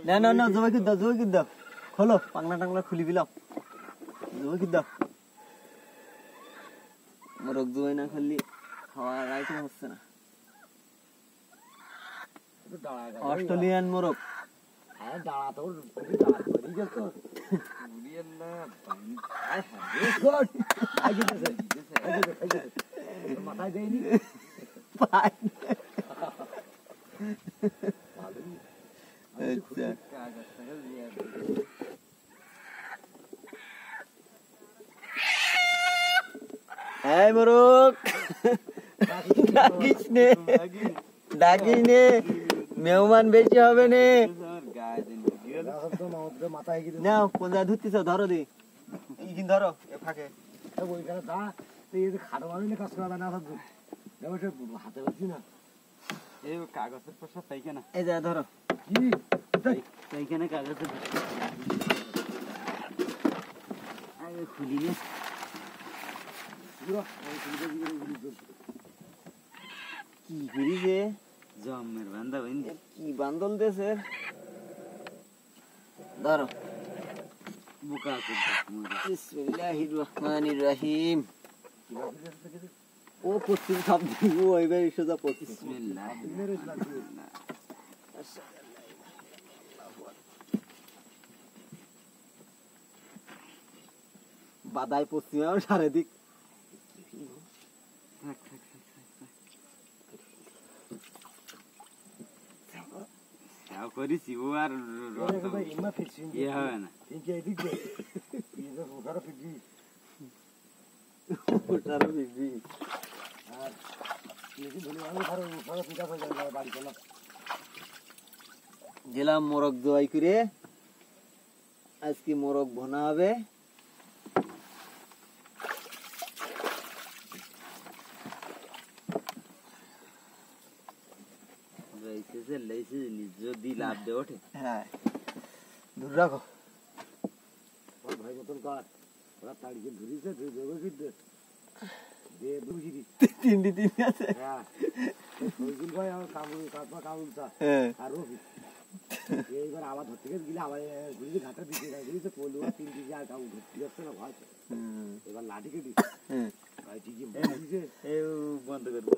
না না না জবাই কি দাও খোলো পাংনা টাংলা খুলি দিলাম জবাই কি দাও মোরগ জবাই না খুললি খাওয়ার আইটেম হচ্ছে না অস্ট্রেলিয়ান মোরগ হ্যাঁ দাঁড়া তো দাঁড়া করি গেল তো বুড়িয়েন না আয় হ্যাঁ গুড আগে দিছে মাথায় দেয়নি পাই আচ্ছা এই মোরগ ডাকিস নে মেহমান বেশি হবে নে না কোন জায়গায় ধরতেছ ধরো দি ইখিন ধরো এ ফাঁকে ওইখানে দা তুই খাটো মানুষ কাজ করা না হাতে পাচ্ছি না এই কাগজের প্রসাদ তাইকে না এই যা ধরো কি এইখানে কাগজের আরে খুলি নে কি করিছে জমের বান্দা বইন্দে কি বান্দল দেছে ধরো বুকা বিসমিল্লাহির রহমানির রহিম ও পশ্চিম সব দিকে ও এবার সোজা পশ্চিম বিসমিল্লাহ বাদাই পশ্চিমে আর চারিদিক করিছি ও আর ইয়ে হবে না গেলাম মোরগ জবাই করে আজকে মোরগ ভনা হবে যদি লাভ দে ওঠে হ্যাঁ দূর রাখো ভাই মতন কাট ওরা তাড়িয়ে ধরিছে তিনটি আছে হ্যাঁ ভাই আমার কামুলটা আর রবি এইবার আবার ধরতে গেলে আবার ঘুরিয়ে ঘাটা দিতে ঘুরিয়েছে পলু আর 3 কেজি আর কামুল ধরতে যাচ্ছে না ভয় এবার লাঠিকে দিচ্ছে ভাই ঠিকই বন্ধ করবো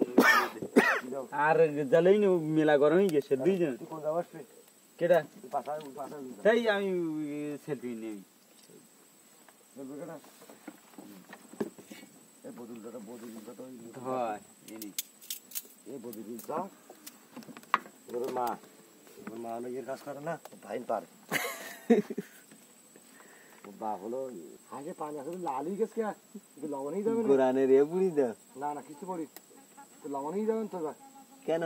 আর জ্বালেই না মেলা গরম হয়ে গেছে দুইজন কোন যাবার কেডা তাই আমি সেলফি নেই হয় মা এর কাজ করে না ভাই পারে বা হলো আগে পানি আসলে লালই গেছে লবণেই যাবে কোরআনের রে বুড়ি দাও না না কিছু পড়ি লবণেই যাবেন তো কেন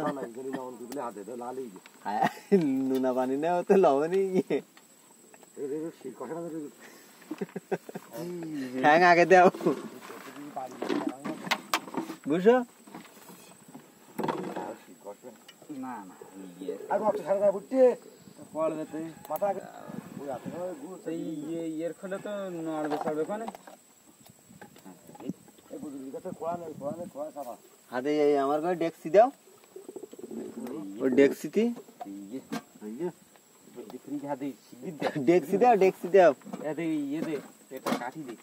লবণ দিলে হাতে লালই নুনা পানি না তো লবণই গিয়ে হ্যাঁ আগে দাও বুঝো না না আর সারা বুঝতে পড়বে তুই মাথা ইয়ের খোলে তো নড়বে সড়বে কোনে হাতে আমার ঘরে ডেক্সি দাও ওই ডেক্সিতে ডেক্সি দাও ইয়ে দে এটা কাঠি দে